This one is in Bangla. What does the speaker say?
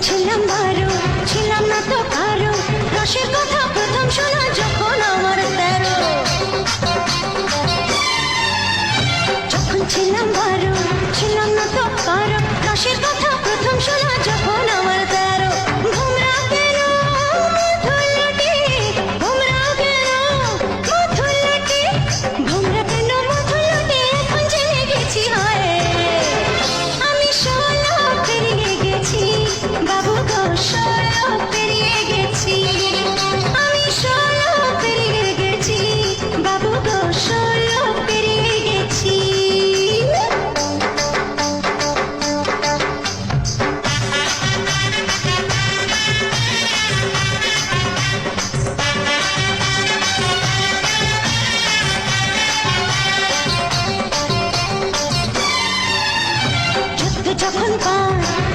ছিলাম বারো, ছিলাম না তো কারো, রসের কথা প্রথম শোনা যখন আমার 13। যখন ছিলাম বারো, ছিলাম না তো কারো, রসের কথা প্রথম শোনা যখন আমার 13। ভোমরা কেন মধুলটি, ভোমরা কেন মধুলটি, ভোমরা কেন মধুলটি, এখন জেনে গেছি হয় আমি 16 পেরিয়ে গেছি বাবু গো, 16 পেরিয়ে গেছি আমি, 16 পেরিয়ে গেছি বাবু গো, 16 পেরিয়ে গেছি। যুদ্ধ যখন পার